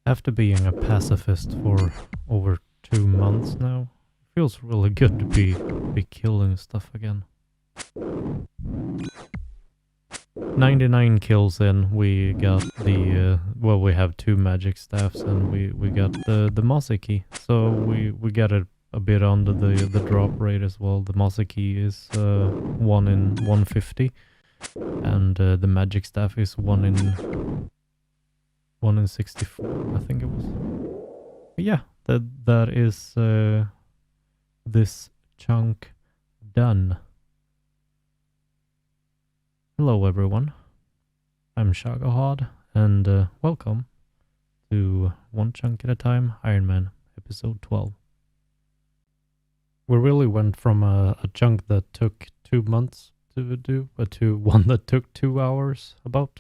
After being a pacifist for over 2 months now, feels really good to be killing stuff again. 99 kills in, we got the, well, we have 2 magic staffs and we got the Mossy Key. So we got it a bit under the drop rate as well. The Mossy Key is 1 in 150 and the magic staff is 1 in 64, I think it was. But yeah, that is this chunk done. Hello everyone, I'm Chunkgohod, and welcome to One Chunk at a Time Iron Man episode 12. We really went from a chunk that took 2 months to do, to one that took 2 hours, about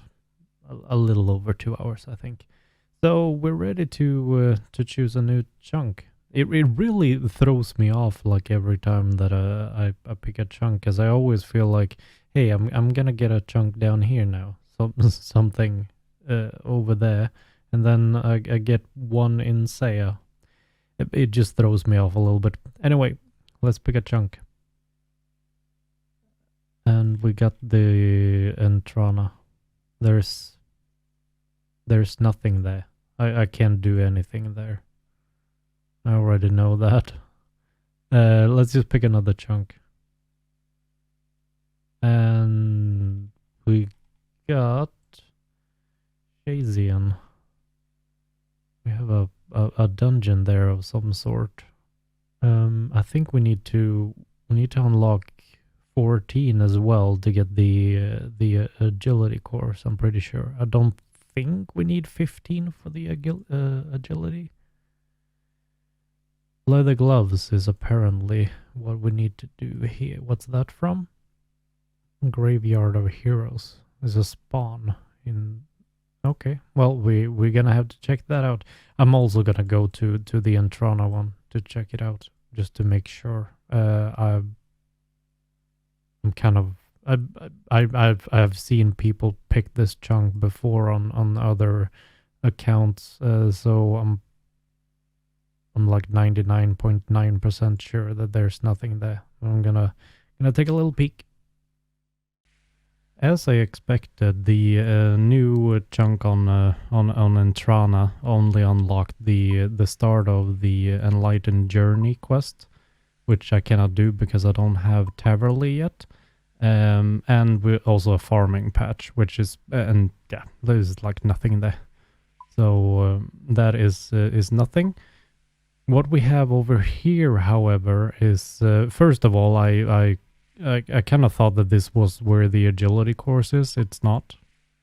a little over 2 hours, I think. So we're ready to choose a new chunk. It really throws me off like every time that I pick a chunk, because I always feel like, hey, I'm gonna get a chunk down here now, something over there, and then I get one in Saya. It just throws me off a little bit. Anyway, let's pick a chunk. And we got the Entrana. There's nothing there. I can't do anything there. I already know that. Let's just pick another chunk. And we got Shazian. We have a dungeon there of some sort. I think we need to unlock 14 as well to get the agility course. I'm pretty sure. I don't think we need 15 for the agility. Leather gloves is apparently what we need to do here. What's that from? Graveyard of Heroes is a spawn in. Okay, well we're gonna have to check that out. I'm also gonna go to the Entrana one to check it out just to make sure. I'm kind of I've seen people pick this chunk before on other accounts, so I'm like 99.9% sure that there's nothing there. I'm gonna take a little peek. As I expected, the new chunk on Entrana only unlocked the start of the Enlightened Journey quest, which I cannot do because I don't have Taverley yet. And we also a farming patch, which is and yeah, there's like nothing there. So that is nothing. What we have over here, however, is first of all, I kind of thought that this was where the agility course is. It's not.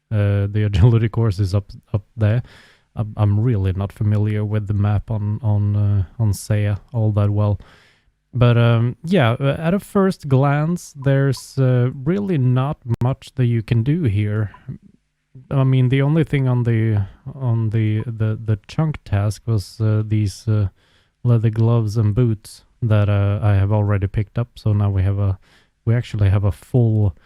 The agility course is up there. I'm really not familiar with the map on Saya all that well. But yeah, at a first glance, there's really not much that you can do here. I mean, the only thing on the chunk task was these leather gloves and boots that I have already picked up. So now we actually have a full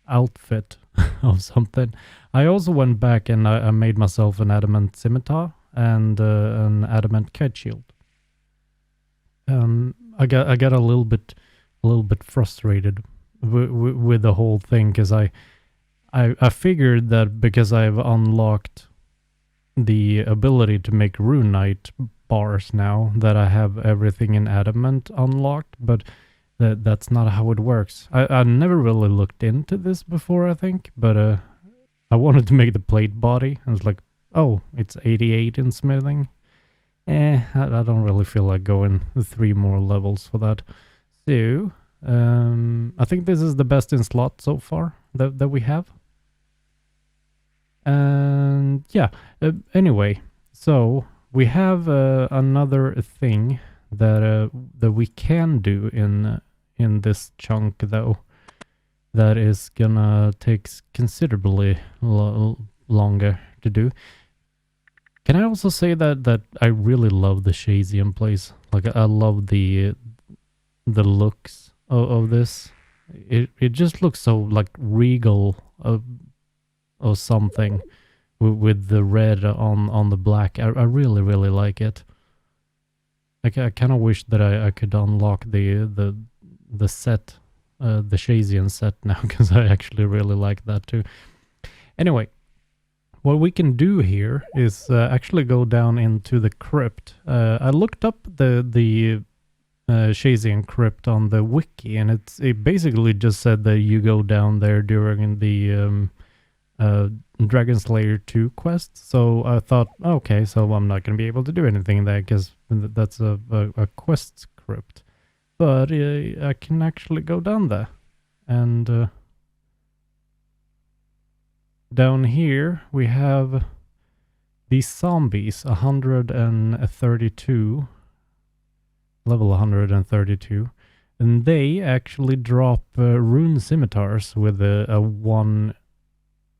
outfit of something. I also went back and I made myself an adamant scimitar and an adamant kite shield. I got a little bit frustrated with the whole thing, because I figured that because I've unlocked the ability to make Rune Knight bars now, that I have everything in adamant unlocked, but that's not how it works. I never really looked into this before, I think, but I wanted to make the plate body. I was like, oh, it's 88 in smithing. I don't really feel like going 3 more levels for that. So, I think this is the best in slot so far that we have. And yeah, anyway, so we have another thing that we can do in this chunk, though, that is gonna take considerably longer to do. Can I also say that I really love the Shazian place? Like, I love the looks of this. It just looks so like regal or something. with the red on the black. I really really like it. I kind of wish that I could unlock the set, the Shazian set now, because I actually really like that too. Anyway, what we can do here is actually go down into the crypt. I looked up the Shazian crypt on the wiki, and it basically just said that you go down there during the Dragon Slayer 2 quest. So I thought, okay, so I'm not going to be able to do anything there because that's a quest crypt. But I can actually go down there. And down here we have these zombies, 132, level 132. And they actually drop Roon Scimitars with a 1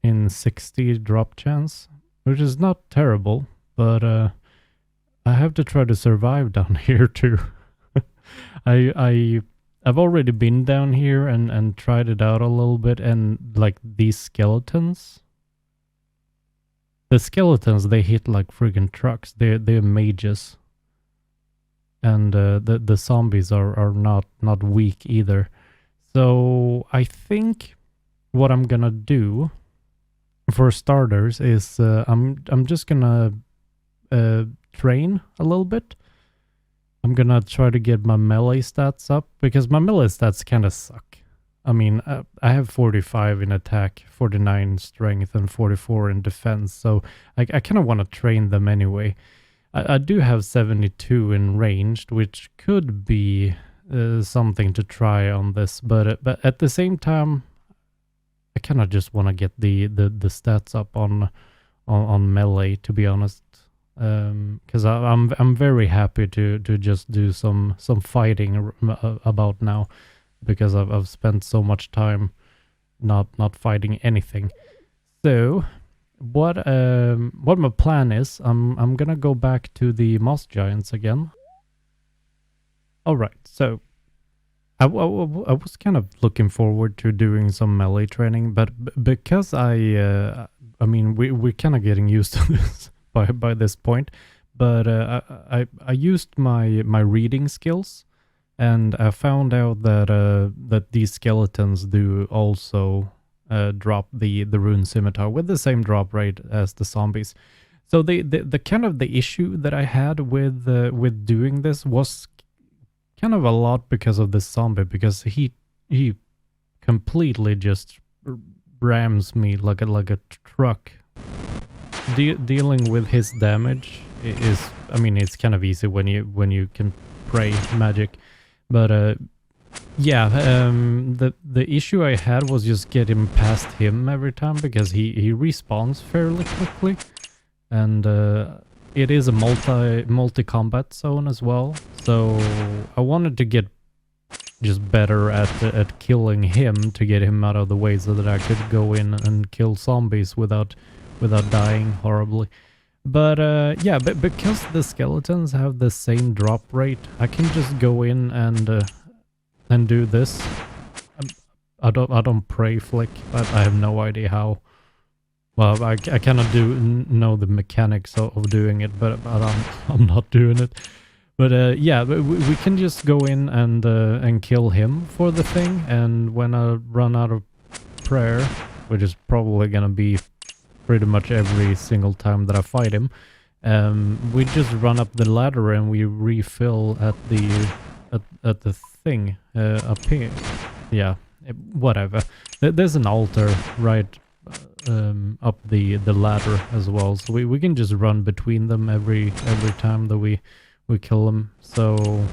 in 60 drop chance, which is not terrible, but I have to try to survive down here too. I've already been down here and tried it out a little bit, and like these skeletons, the skeletons, they hit like friggin' trucks. They're mages, and the zombies are not weak either. So I think what I'm gonna do for starters is I'm just gonna train a little bit. I'm gonna try to get my melee stats up, because my melee stats kind of suck. I mean, I have 45 in attack, 49 strength, and 44 in defense, so I kind of want to train them anyway. I do have 72 in ranged, which could be something to try on this, but at the same time, I kind of just want to get the stats up on melee, to be honest, because I'm very happy to just do some fighting about now, because I've spent so much time not fighting anything. So what my plan is, I'm gonna go back to the Moss Giants again. All right, so I was kind of looking forward to doing some melee training, but because I mean, we're kind of getting used to this by this point, but I used my reading skills, and I found out that that these skeletons do also drop the Roon Scimitar with the same drop rate as the zombies. So the kind of the issue that I had with doing this was kind of a lot because of this zombie, because he completely just rams me like a truck. Dealing with his damage is, I mean, it's kind of easy when you can pray magic, but yeah, the issue I had was just getting past him every time, because he respawns fairly quickly, and it is a multi combat zone as well, so I wanted to get just better at killing him to get him out of the way, so that I could go in and kill zombies without dying horribly. But yeah, but because the skeletons have the same drop rate, I can just go in and do this. I don't pray flick. I have no idea how. Well, I kind of do know the mechanics of doing it, but I'm not doing it. But yeah, we can just go in and kill him for the thing, and when I run out of prayer, which is probably gonna be pretty much every single time that I fight him, we just run up the ladder and we refill at the thing up here. Yeah, whatever. There's an altar right up the ladder as well, so we can just run between them every time that we kill them. So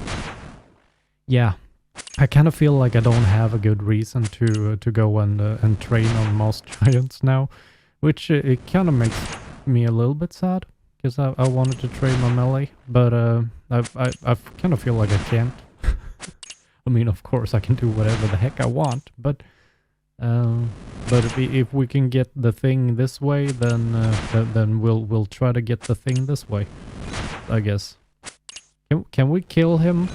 yeah, I kind of feel like I don't have a good reason to go and train on Moss Giants now, which it kind of makes me a little bit sad, because I wanted to train my melee, but I kind of feel like I can't. I mean, of course I can do whatever the heck I want, but if we can get the thing this way, then we'll try to get the thing this way, I guess. Can we kill him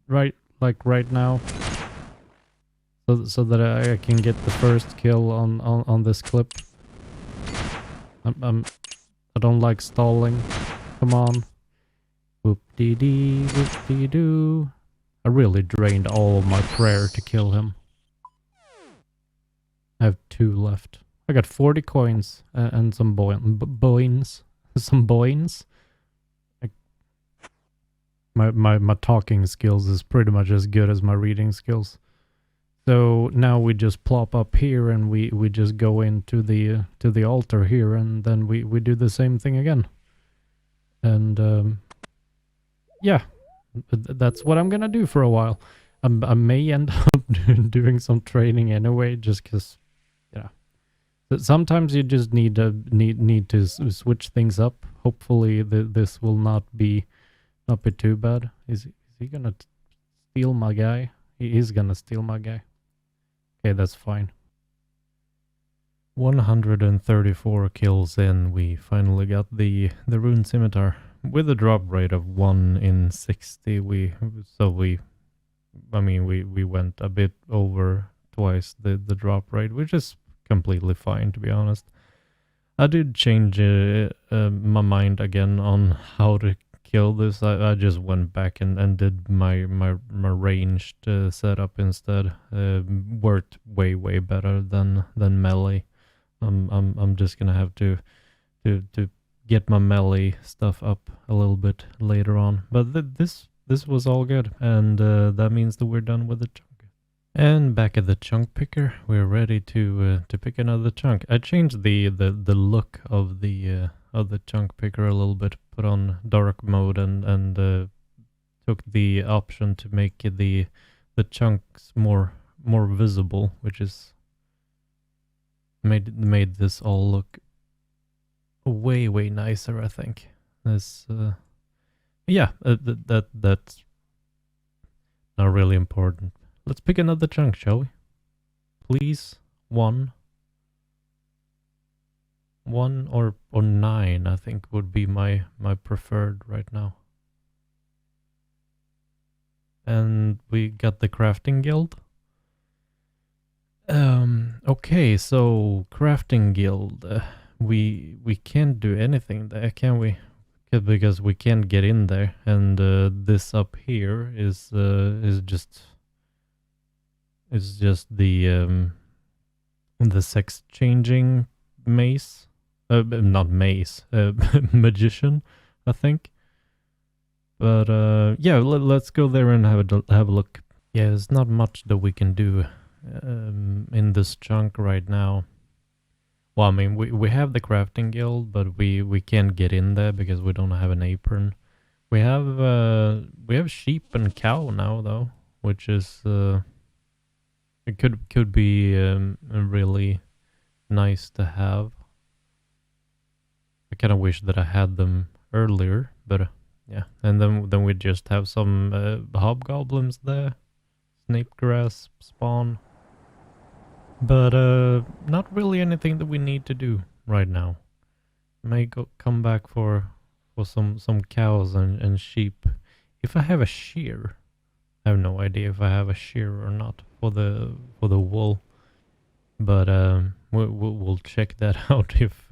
right now, so that I can get the first kill on this clip? I don't like stalling. Come on. Whoop-dee-dee, whoop-dee-doo. I really drained all of my prayer to kill him. I have 2 left. I got 40 coins and some boins. Some boins. My talking skills is pretty much as good as my reading skills. So now we just plop up here and we just go into the altar here, and then we do the same thing again. And yeah, that's what I'm gonna do for a while. I may end up doing some training anyway, just because, yeah. Sometimes you just need to switch things up. Hopefully this will not be too bad. Is he gonna steal my guy? He is gonna steal my guy. Okay, that's fine. 134 kills in, we finally got the Roon Scimitar with a drop rate of 1 in 60. We went a bit over twice the drop rate, which is completely fine, to be honest. I did change my mind again on how to kill this. I just went back and did my ranged setup instead. Worked way better than melee. I'm just gonna have to get my melee stuff up a little bit later on. But this was all good, and that means that we're done with the chunk. And back at the chunk picker, we're ready to pick another chunk. I changed the look of the chunk picker a little bit, put on dark mode, and took the option to make the chunks more visible, which is made this all look way nicer, I think. This yeah, that's not really important. Let's pick another chunk, shall we? Please, 1 or 9, I think, would be my preferred right now. And we got the crafting guild. Okay, so crafting guild. We can't do anything there, can we? Because we can't get in there, and this up here is just the sex changing mace. Not mace, magician, I think. But yeah, let's go there and have a look. Yeah, there's not much that we can do in this chunk right now. Well, I mean, we have the crafting guild, but we can't get in there because we don't have an apron. We have sheep and cow now though, which is it could be really nice to have. I kind of wish that I had them earlier, but yeah. And then we just have some hobgoblins there, snapegrass spawn. But not really anything that we need to do right now. May come back for some cows and sheep. If I have a shear, I have no idea if I have a shear or not for the wool. But we'll check that out if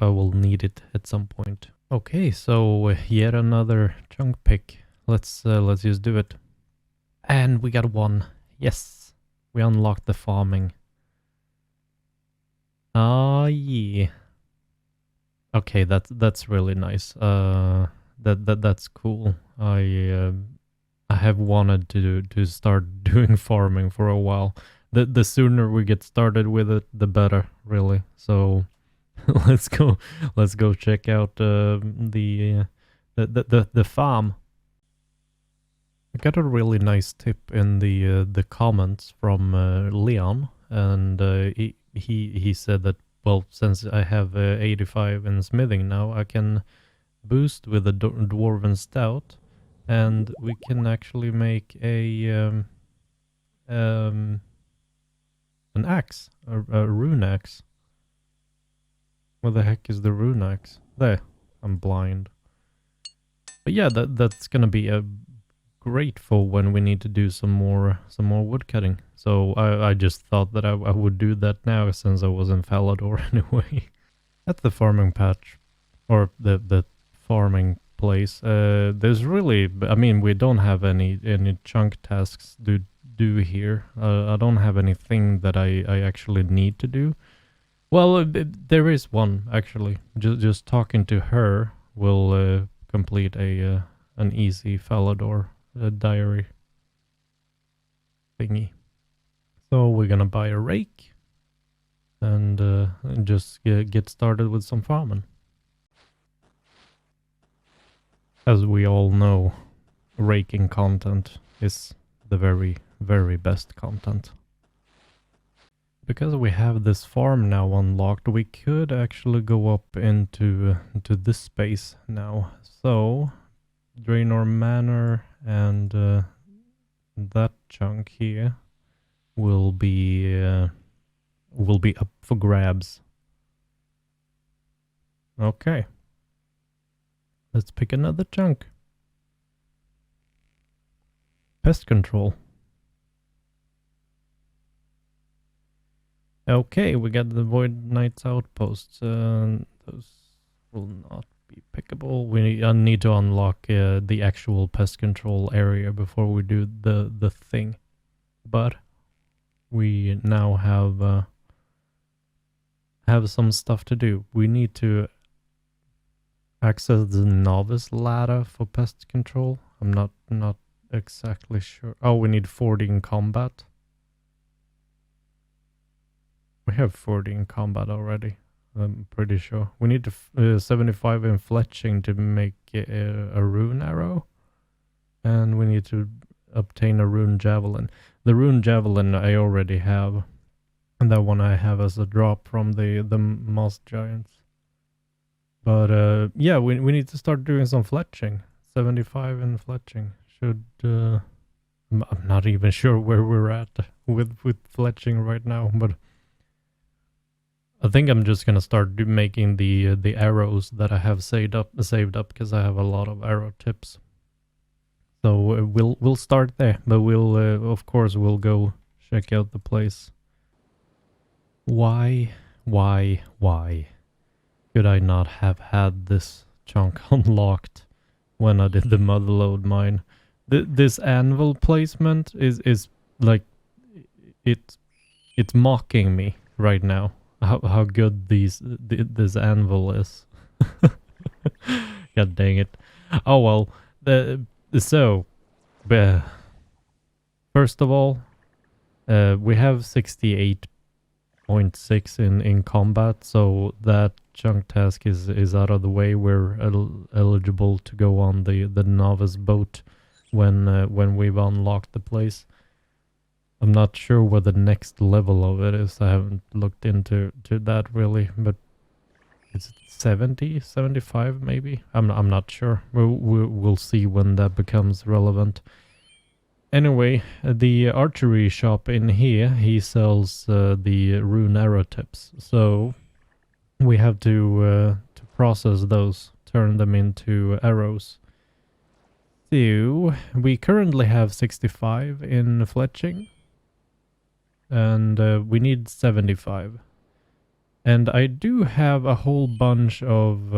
I will need it at some point. Okay, so yet another chunk pick. Let's just do it. And we got 1. Yes. We unlocked the farming. Ah, yeah. Okay, that's really nice. That's cool. I have wanted to start doing farming for a while. The sooner we get started with it, the better, really. So let's go check out the farm. I got a really nice tip in the comments from Leon, and he said that, well, since I have 85 in smithing now, I can boost with a dwarven stout, and we can actually make an axe, a rune axe. Where the heck is the rune axe? There, I'm blind. But yeah, that's gonna be a great for when we need to do some more wood cutting. So I just thought that I would do that now since I was in Falador anyway. At the farming patch, or the farming place, there's really, I mean, we don't have any chunk tasks to do here. I don't have anything that I actually need to do. Well, there is one actually. Just talking to her will complete a an easy Falador diary thingy. So we're gonna buy a rake and just get started with some farming. As we all know, raking content is the very, very best content. Because we have this farm now unlocked, we could actually go up into this space now. So, Draenor Manor and that chunk here will be up for grabs. Okay. Let's pick another chunk. Pest control. Okay, we got the Void Knight's outposts. Those will not be pickable. I need to unlock the actual pest control area before we do the thing. But we now have some stuff to do. We need to access the novice ladder for pest control. I'm not exactly sure. Oh, we need 40 in combat. We have 40 in combat already. I'm pretty sure. We need 75 in fletching to make a rune arrow. And we need to obtain a rune javelin. The rune javelin I already have. And that one I have as a drop from the moss giants. But yeah, we need to start doing some fletching. 75 in fletching. Should I'm not even sure where we're at with fletching right now, but I think I'm just gonna start making the arrows that I have saved up because I have a lot of arrow tips. So we'll start there, but we'll of course we'll go check out the place. Why could I not have had this chunk unlocked when I did the motherlode mine? This anvil placement is like it's mocking me right now. How good this anvil is. God dang it. Oh well. First of all, we have 68.6 in combat, so that chunk task is out of the way. We're eligible to go on the novice boat when we've unlocked the place. I'm not sure what the next level of it is. I haven't looked into that really, but it's 70, 75 maybe. I'm not sure. We'll see when that becomes relevant. Anyway, the archery shop in here, he sells the rune arrow tips. So we have to process those, turn them into arrows. So we currently have 65 in fletching. And we need 75. And I do have a whole bunch of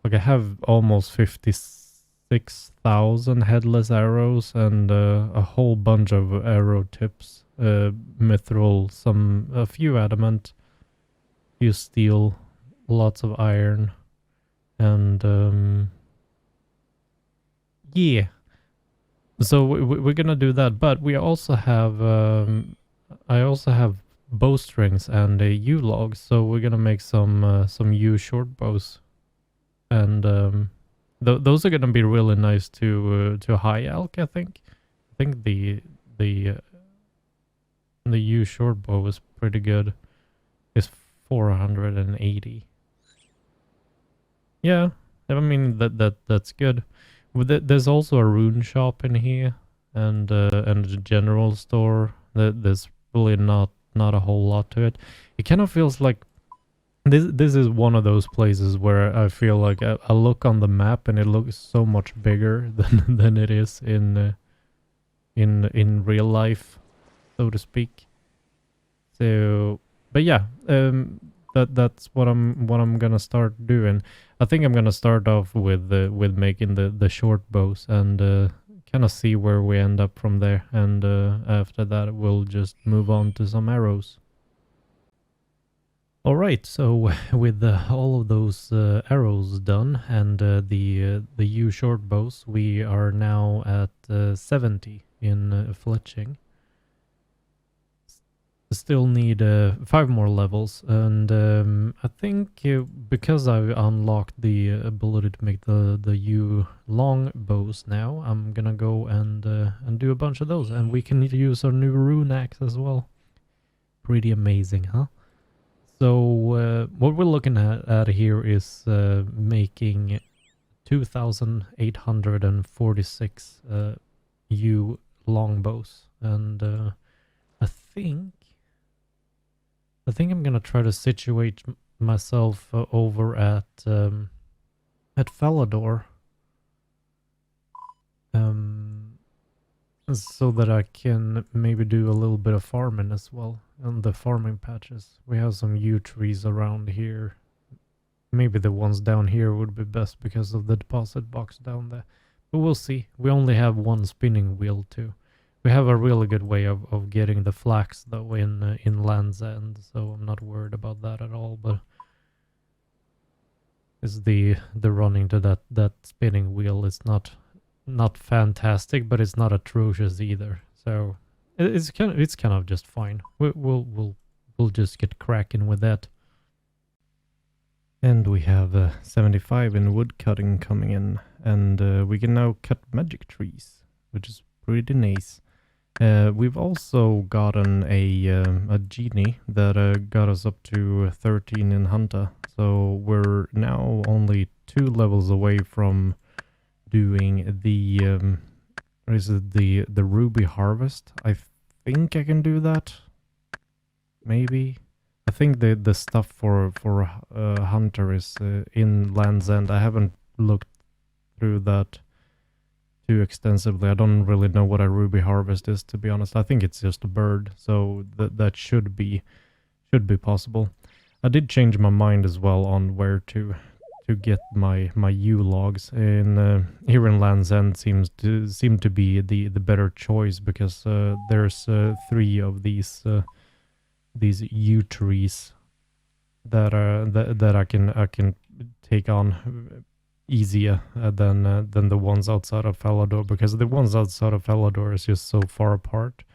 like I have almost 56,000 headless arrows and a whole bunch of arrow tips, mithril, a few adamant, few steel, lots of iron, and yeah. So we're gonna do that, but we also have I also have bowstrings and a U log, so we're gonna make some U short bows, and those are gonna be really nice to high elk. I think the U short bow is pretty good. It's 480. Yeah, I mean that's good. There's also a rune shop in here, and a general store. There's really not a whole lot to it. It kind of feels like this is one of those places where I feel like I look on the map and it looks so much bigger than it is in real life, so to speak. So, but yeah, that's what I'm gonna start doing. I think I'm gonna start off with making the short bows and kind of see where we end up from there. And after that, we'll just move on to some arrows. All right, so with all of those arrows done and the U short bows, we are now at 70 in fletching. Still need 5 more levels, and I think because I've unlocked the ability to make the U long bows now, I'm gonna go and do a bunch of those, and we can use our new rune axe as well. Pretty amazing, huh? So what we're looking at here is making 2,846 U longbows, and I think I'm gonna try to situate myself over at Falador, so that I can maybe do a little bit of farming as well on the farming patches. We have some yew trees around here. Maybe the ones down here would be best because of the deposit box down there. But we'll see. We only have one spinning wheel too. We have a really good way of getting the flax though in Land's End, so I'm not worried about that at all. But it's the running to that spinning wheel is not fantastic, but it's not atrocious either. So it's kind of just fine. We'll just get cracking with that. And we have 75 in wood cutting coming in, and we can now cut magic trees, which is pretty nice. We've also gotten a genie that got us up to 13 in Hunter, so we're now only 2 levels away from doing the the ruby harvest. I think I can do that. Maybe. I think the stuff for Hunter is in Land's End. I haven't looked through that too extensively. I don't really know what a ruby harvest is, to be honest. I think it's just a bird, so that should be possible. I did change my mind as well on where to get my yew logs. In here in Land's End seem to be the better choice, because there's 3 of these yew trees that I can take on easier than the ones outside of Falador, because the ones outside of Falador is just so far apart,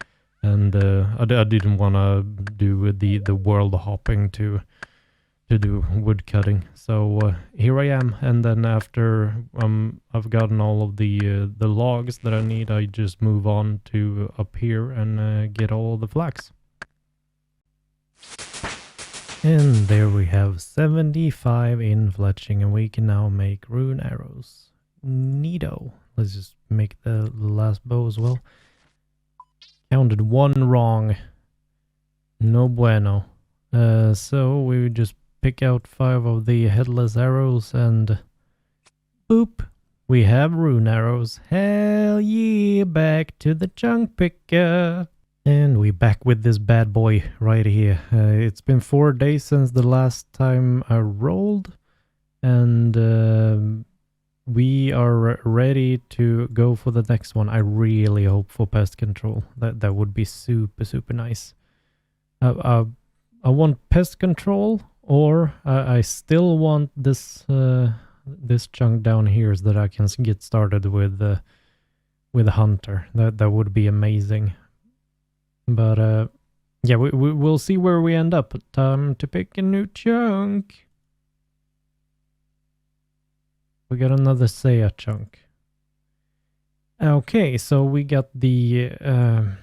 and I didn't want to do the world hopping to do wood cutting. So here I am, and then after I've gotten all of the logs that I need, I just move on to up here and get all the flax. And there we have 75 in fletching, and we can now make rune arrows. Neato. Let's just make the last bow as well. Counted 1 wrong. No bueno. So we just pick out 5 of the headless arrows, and boop, we have rune arrows. Hell yeah, back to the chunk picker. And we back with this bad boy right here. It's been 4 days since the last time I rolled, and we are ready to go for the next one. I really hope for pest control. That would be super nice. I want pest control, or I still want this this chunk down here so that I can get started with a hunter. That would be amazing. But yeah, we'll see where we end up. Time to pick a new chunk. We got another Saya chunk. Okay, so we got the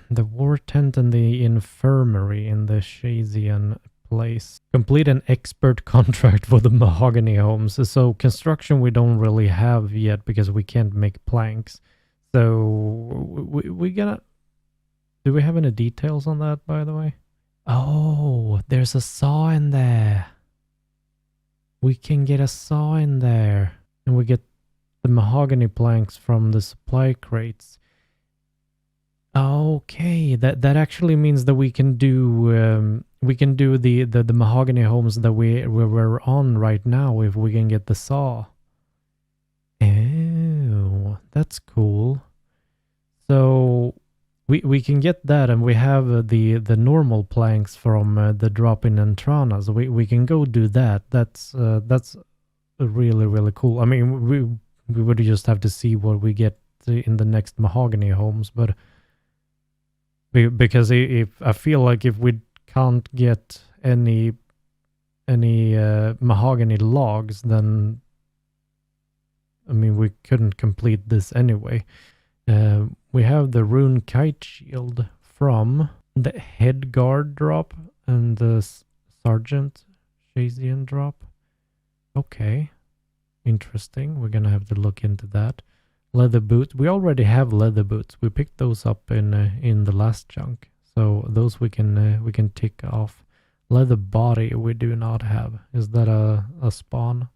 war tent and the infirmary in the Shazian place. Complete an expert contract for the mahogany homes. So construction we don't really have yet because we can't make planks. So we gotta... Do we have any details on that, by the way? Oh, there's a saw in there. We can get a saw in there. And we get the mahogany planks from the supply crates. Okay, that actually means that we can do we can do the mahogany homes that we're on right now if we can get the saw. Oh, that's cool. So we can get that, and we have the normal planks from the drop in Entrana, so we can go do that. That's really cool. I mean, we would just have to see what we get in the next mahogany homes, but because if I feel like if we can't get any mahogany logs, then I mean we couldn't complete this anyway. We have the Roon Kite Shield from the Head Guard drop and the Sergeant Shazian drop. Okay, interesting. We're gonna have to look into that. Leather boots. We already have leather boots. We picked those up in the last chunk, so those we can tick off. Leather body we do not have. Is that a spawn?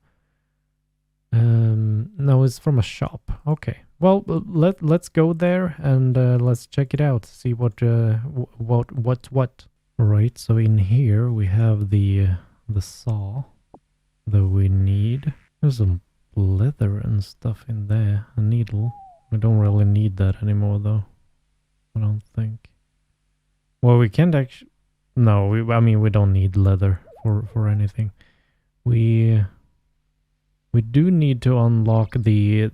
No, it's from a shop. Okay. Well, let's go there and let's check it out. See what. All right. So in here we have the saw that we need. There's some leather and stuff in there. A needle. We don't really need that anymore, though. I don't think. Well, we can't actually. No, I mean we don't need leather for anything. We do need to unlock the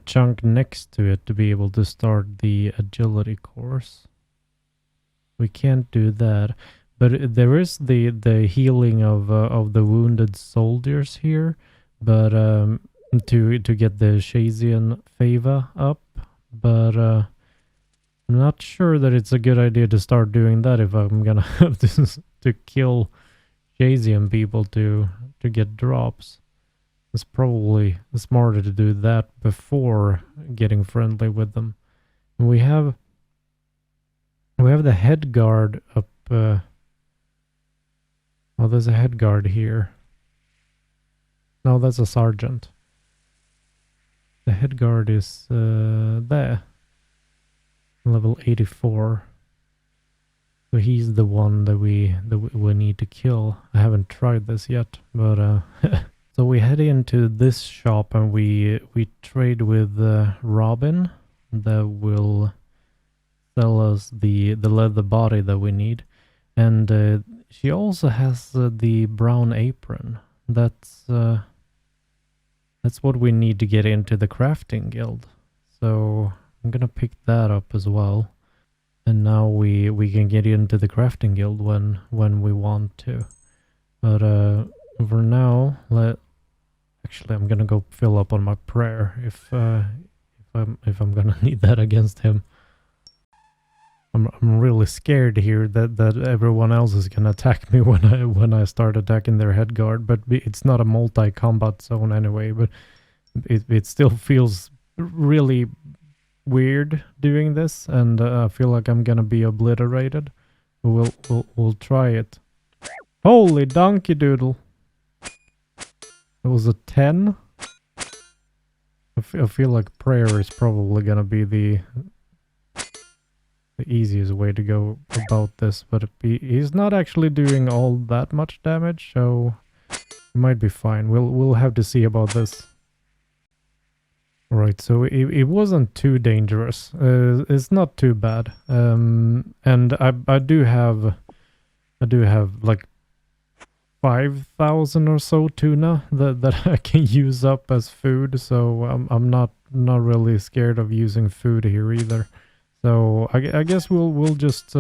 chunk next to it to be able to start the agility course. We can't do that, but there is the healing of the wounded soldiers here. But to get the Shazian favor up, but I'm not sure that it's a good idea to start doing that if I'm gonna have to kill Shazian people to get drops. It's probably smarter to do that before getting friendly with them. And we have the head guard up. Oh, there's a head guard here. No, that's a sergeant. The head guard is there, level 84. So he's the one that we need to kill. I haven't tried this yet, but so we head into this shop and we trade with Robin that will sell us the leather body that we need, and she also has the brown apron. That's what we need to get into the crafting guild. So I'm gonna pick that up as well. And now we can get into the crafting guild when we want to. But for now, actually I'm gonna go fill up on my prayer if I'm gonna need that against him. I'm really scared here that everyone else is gonna attack me when I start attacking their head guard. But it's not a multi-combat zone anyway. But it still feels really weird doing this, and I feel like I'm gonna be obliterated. We'll try it. Holy donkey doodle! It was a 10. I feel like prayer is probably gonna be the easiest way to go about this, but he's not actually doing all that much damage, so it might be fine. We'll have to see about this. Right, so it wasn't too dangerous. It's not too bad. And I do have like 5,000 or so tuna that I can use up as food. So I'm not really scared of using food here either. So I guess we'll just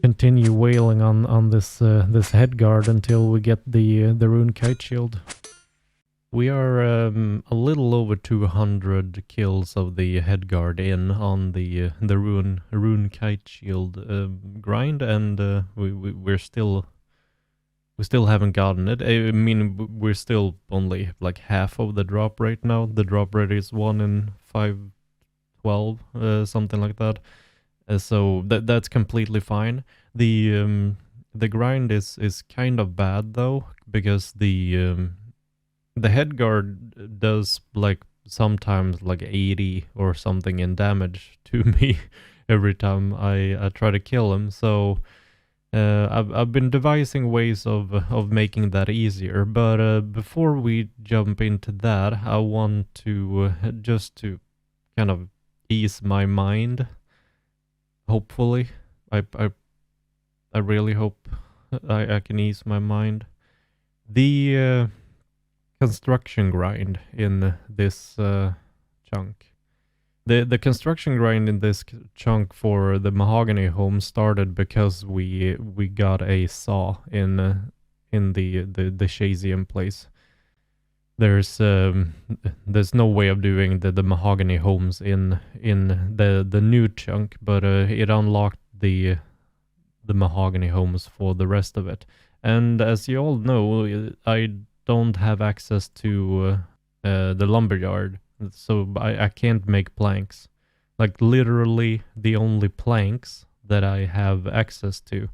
continue wailing on this head guard until we get the Roon Kite Shield. We are a little over 200 kills of the head guard in on the Roon Kite Shield grind, and we still haven't gotten it. I mean, we're still only like half of the drop rate now. The drop rate is 1 in 512, something like that. So that's completely fine. The grind is kind of bad though, because the head guard does like sometimes like 80 or something in damage to me, every time I try to kill him. So I've been devising ways of making that easier. But before we jump into that, I want to just to kind of ease my mind. Hopefully, I really hope I can ease my mind. The construction grind in this chunk. The construction grind in this chunk for the mahogany home started because we got a saw in the Shazium place. There's no way of doing the mahogany homes in the new chunk, but it unlocked the mahogany homes for the rest of it. And as you all know, I don't have access to the lumberyard, so I can't make planks. Like literally the only planks that I have access to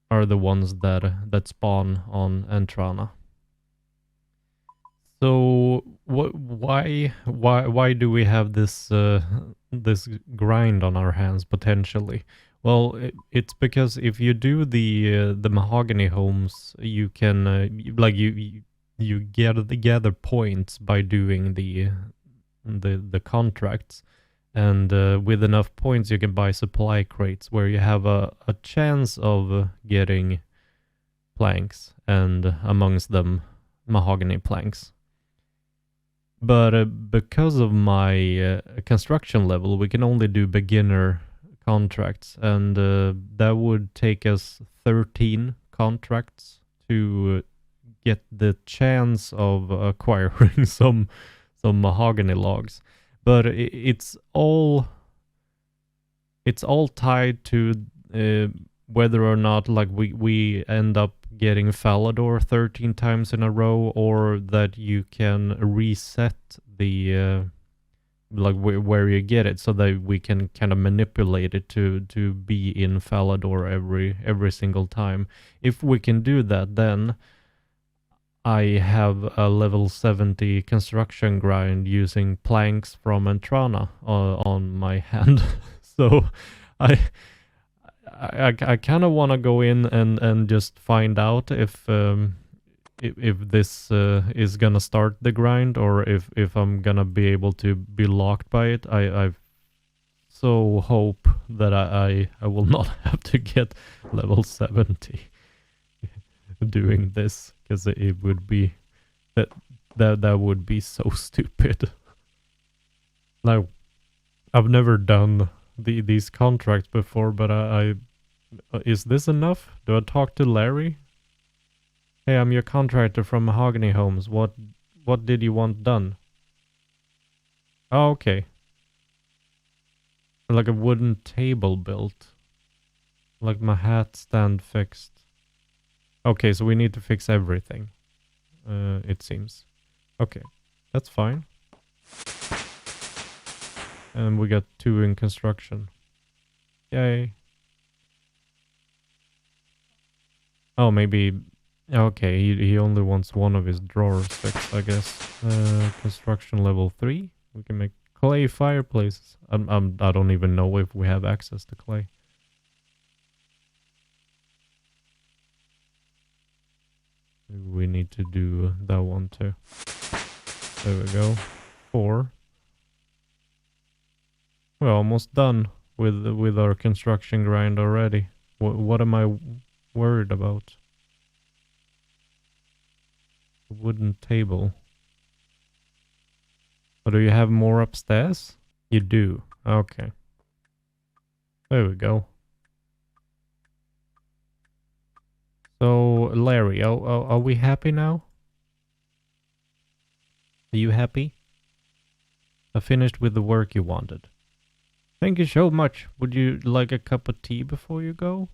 are the ones that spawn on Entrana. So why do we have this this grind on our hands potentially? Well, it's because if you do the mahogany homes, you can like you gather points by doing the contracts, and with enough points you can buy supply crates where you have a chance of getting planks, and amongst them mahogany planks. But because of my construction level, we can only do beginner contracts, and that would take us 13 contracts to get the chance of acquiring some mahogany logs. But it's all tied to whether or not like we end up getting Falador 13 times in a row, or that you can reset the like where you get it, so that we can kind of manipulate it to be in Falador every single time. If we can do that, then I have a level 70 construction grind using planks from Entrana on my hand. So I kind of want to go in and just find out if this is gonna start the grind, or if I'm gonna be able to be locked by it. I so hope that I will not have to get level 70 doing this, because it would be that would be so stupid. Now, I've never done these contracts before, but I is this enough? Do I talk to Larry? Hey, I'm your contractor from Mahogany Homes. What did you want done? Oh, okay. Like a wooden table built. Like my hat stand fixed. Okay, so we need to fix everything. It seems. Okay, that's fine. And we got 2 in construction. Yay. Oh, maybe... Okay, he only wants one of his drawers fixed, I guess. Construction level 3. We can make clay fireplaces. I don't even know if we have access to clay. We need to do that one too. There we go. 4. We're almost done with our construction grind already. What am I worried about? A wooden table. Oh, do you have more upstairs? You do. Okay. There we go. So, Larry, are we happy now? Are you happy? I finished with the work you wanted. Thank you so much. Would you like a cup of tea before you go?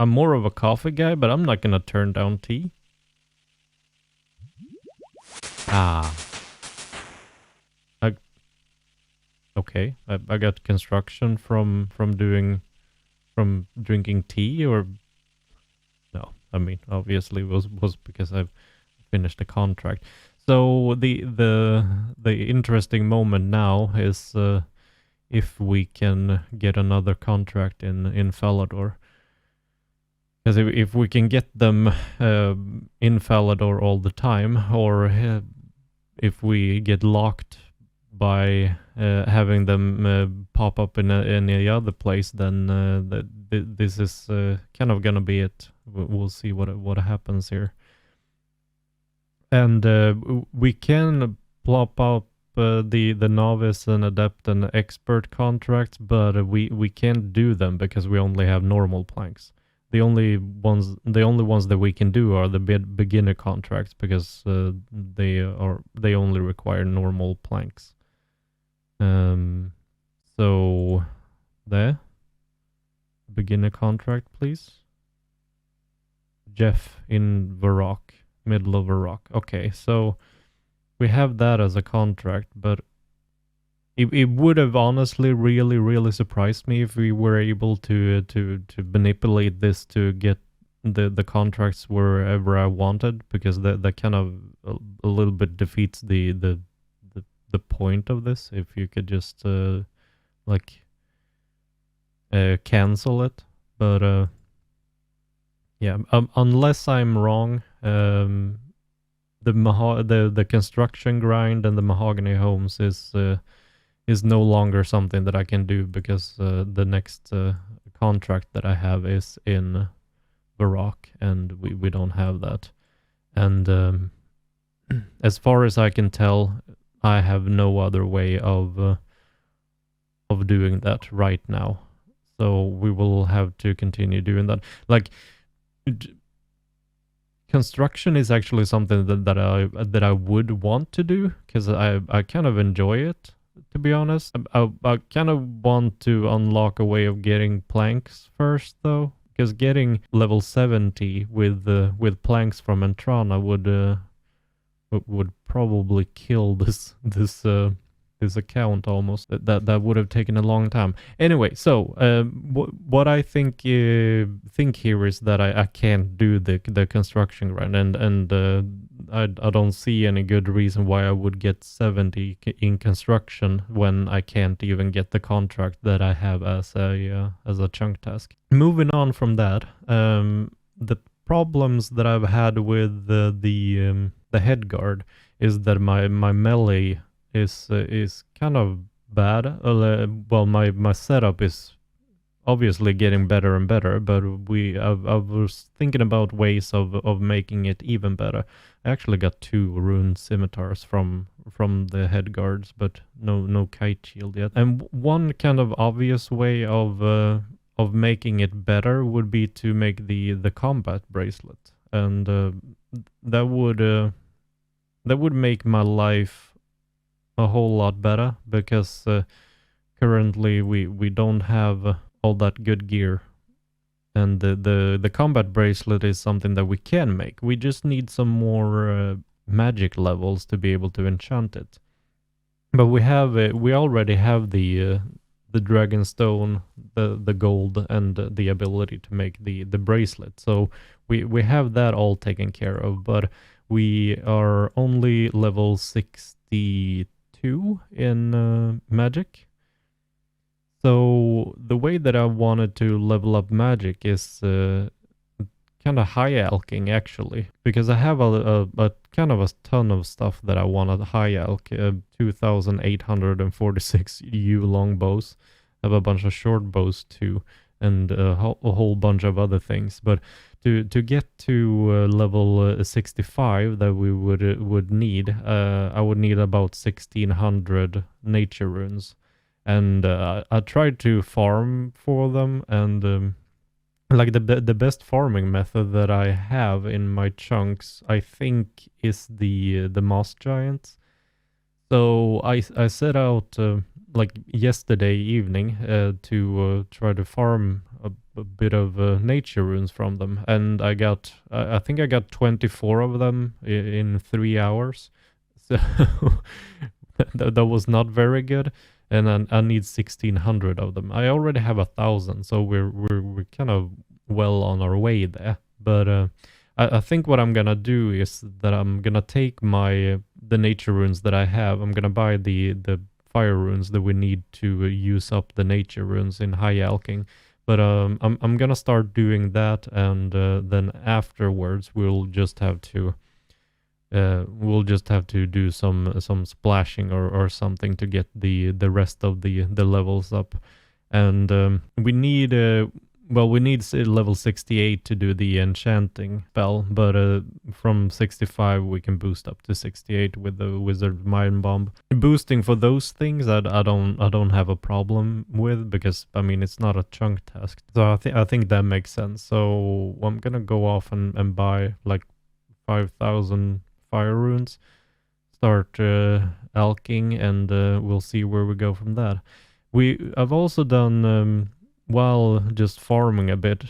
I'm more of a coffee guy, but I'm not gonna turn down tea. Ah. Okay. I got construction from drinking tea, or no? I mean, obviously was because I've finished the contract. So the interesting moment now is if we can get another contract in Falador. Because if we can get them in Falador all the time, or if we get locked by having them pop up in any other place, then this is kind of gonna be it. We'll see what happens here. And we can plop up the novice and adept and expert contracts, but we can't do them because we only have normal planks. The only ones that we can do are the beginner contracts because they only require normal planks. So there, beginner contract, please. Jeff in Varrock, middle of Varrock. Okay, so we have that as a contract, but it would have honestly really surprised me if we were able to manipulate this to get the contracts wherever I wanted, because that kind of a little bit defeats the point of this. If you could just cancel it, but yeah, unless I'm wrong, the construction grind and the mahogany homes is no longer something that I can do because the next contract that I have is in Varrock, and we don't have that. And as far as I can tell, I have no other way of doing that right now. So we will have to continue doing that. Like, construction is actually something that I would want to do because I kind of enjoy it. To be honest, I kind of want to unlock a way of getting planks first, though, because getting level 70 with planks from Entrana would probably kill this account almost. That would have taken a long time. Anyway, so what I think here is that I can't do the construction run, and I don't see any good reason why I would get 70 in construction when I can't even get the contract that I have as a chunk task. Moving on from that, the problems that I've had with the head guard is that my melee is kind of bad. Well, my setup is obviously getting better and better, but I was thinking about ways of making it even better. I actually got 2 Roon Scimitars from the head guards, but no kite shield yet. And one kind of obvious way of making it better would be to make the combat bracelet, and that would make my life a whole lot better, because currently we don't have all that good gear, and the combat bracelet is something that we can make. We just need some more magic levels to be able to enchant it. But we already have the dragonstone, the gold, and the ability to make the bracelet. So we have that all taken care of, but we are only level 62 in magic. So the way that I wanted to level up magic is kind of high alking, actually, because I have a kind of a ton of stuff that I want to high alk. 2,846 long bows. I have a bunch of short bows too, and a whole bunch of other things. But to get to level 65 that we would need, I would need about 1,600 nature runes. And I tried to farm for them, and like the best farming method that I have in my chunks, I think, is the moss giants. So I set out like yesterday evening to try to farm a bit of nature runes from them, and I think I got 24 of them in 3 hours. So that was not very good. And I need 1,600 of them. I already have 1,000, so we're kind of well on our way there. But I think what I'm gonna do is that I'm gonna take my the nature runes that I have. I'm gonna buy the fire runes that we need to use up the nature runes in high alking. But I'm gonna start doing that, and then afterwards we'll just have to do some splashing or something to get the rest of the levels up. And we need level 68 to do the enchanting spell, but from 65 we can boost up to 68 with the wizard mind bomb. Boosting for those things I don't have a problem with, because I mean it's not a chunk task, so I think that makes sense. So I'm gonna go off and buy like 5,000 fire runes, start alking, and we'll see where we go from that. I've also done while just farming a bit,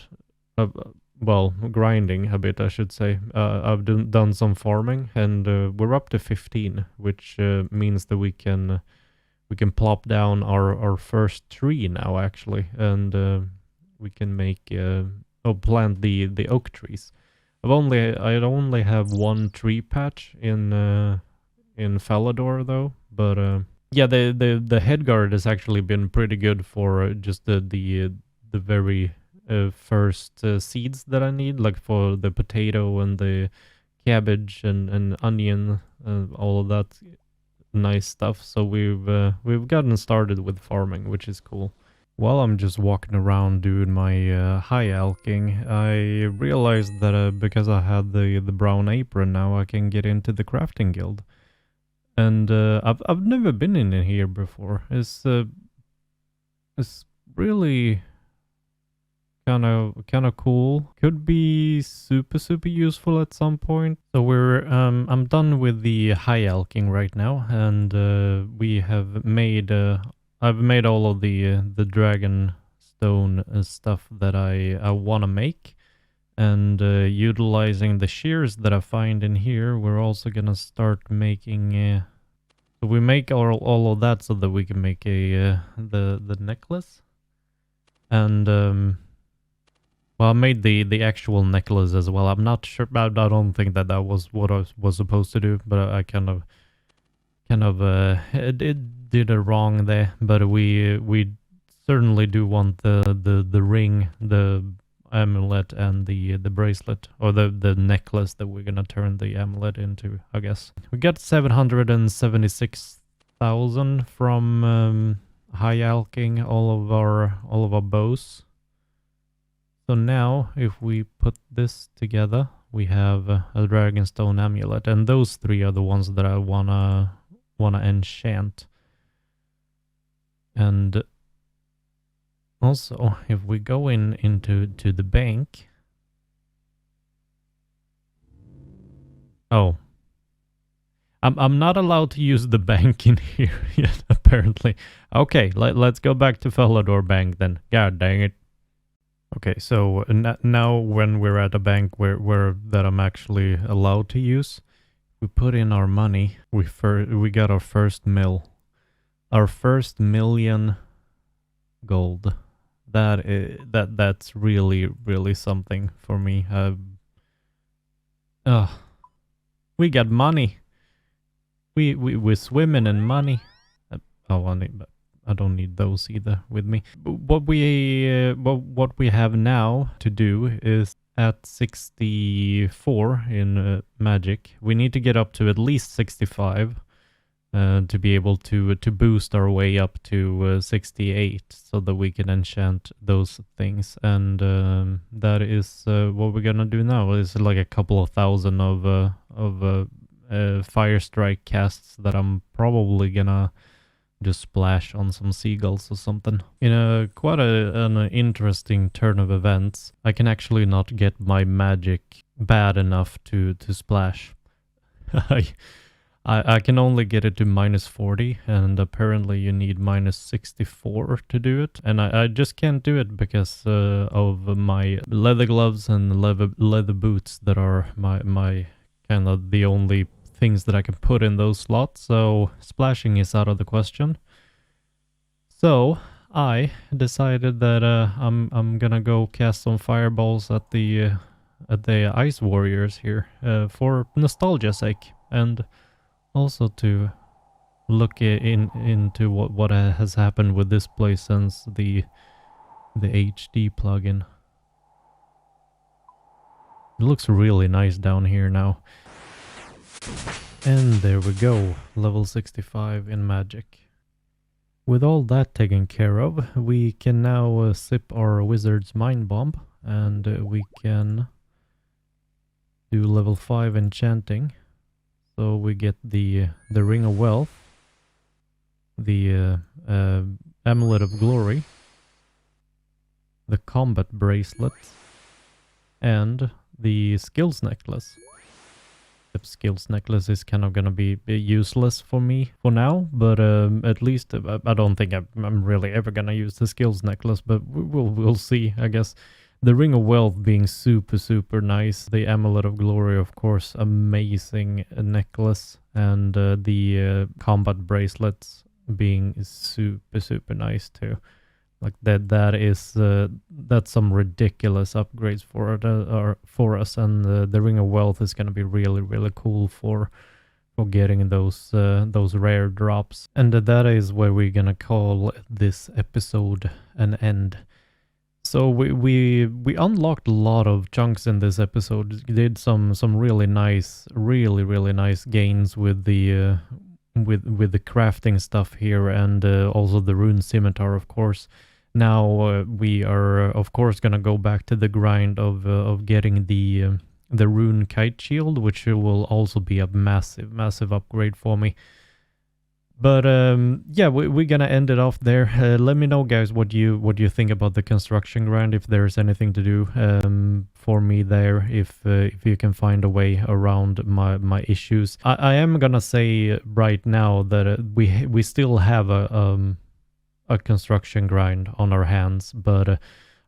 well, grinding a bit, I should say. I've done some farming, and we're up to 15, which means that we can plop down our first tree now, actually, and we can make plant the oak trees. I only have one tree patch in Falador though, but yeah, the head guard has actually been pretty good for just the very first seeds that I need, like for the potato and the cabbage and onion, all of that nice stuff. So we've gotten started with farming, which is cool. While I'm just walking around doing my high alking, I realized that because I had the brown apron, now I can get into the crafting guild. And I've never been in here before. It's really kind of cool. Could be super useful at some point. So I'm done with the high alking right now, and we have made I've made all of the dragon stone stuff that I want to make, and utilizing the shears that I find in here, we're also gonna start making. So we make all of that so that we can make a the necklace, and well, I made the actual necklace as well. I'm not sure. I don't think that was what I was supposed to do, but I kind of did it wrong there. But we certainly do want the ring, the amulet, and the bracelet, or the necklace that we're gonna turn the amulet into, I guess. We got 776,000 from high alking all of our bows. So now if we put this together, we have a dragonstone amulet, and those three are the ones that I wanna enchant. And also, if we go into the bank. Oh. I'm not allowed to use the bank in here yet, apparently. Okay, let's go back to Falador Bank then. God dang it. Okay, so now when we're at a bank where that I'm actually allowed to use, we put in our money. We got our first mill. Our first million gold. That's really something for me. We got money. We're swimming in money. I don't need those either with me. What we have now to do is at 64 in magic. We need to get up to at least 65 to be able to boost our way up to 68, so that we can enchant those things. And that is what we're gonna do now. It's like a couple of thousand of fire strike casts that I'm probably gonna just splash on some seagulls or something. In quite an interesting turn of events, I can actually not get my magic bad enough to splash. I can only get it to -40, and apparently you need -64 to do it. And I just can't do it because of my leather gloves and leather boots that are my kind of the only things that I can put in those slots. So splashing is out of the question. So I decided that I'm gonna go cast some fireballs at the ice warriors here for nostalgia's sake. And Also to look into what has happened with this place since the HD plugin. It looks really nice down here now. And there we go, level 65 in magic. With all that taken care of, we can now sip our wizard's mind bomb, and we can do level 5 enchanting. So we get the ring of wealth, the amulet of glory, the combat bracelet, and the skills necklace. The skills necklace is kind of gonna be useless for me for now, but at least I don't think I'm really ever gonna use the skills necklace, but we'll see, I guess. The ring of wealth being super nice, the amulet of glory, of course, amazing necklace, and the combat bracelets being super nice too. Like that's some ridiculous upgrades for us, and the ring of wealth is gonna be really cool for getting those rare drops. And that is where we're gonna call this episode an end. So we unlocked a lot of chunks in this episode. Did some really nice gains with the crafting stuff here, and also the Roon Scimitar, of course. Now we are of course gonna go back to the grind of getting the Rune Kite Shield, which will also be a massive upgrade for me. But yeah, we're gonna end it off there. Let me know, guys, what you think about the construction grind, if there's anything to do for me there, if you can find a way around my issues. I am gonna say right now that we still have a construction grind on our hands, but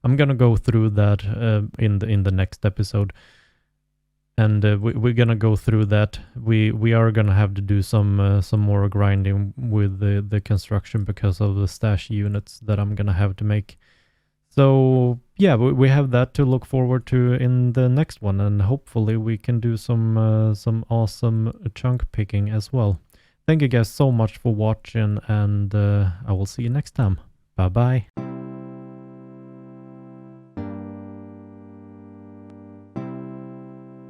I'm gonna go through that in the next episode. And we're gonna go through that. We are gonna have to do some more grinding with the construction because of the stash units that I'm gonna have to make. So yeah, we have that to look forward to in the next one, and hopefully we can do some awesome chunk picking as well. Thank you guys so much for watching, and I will see you next time. Bye bye.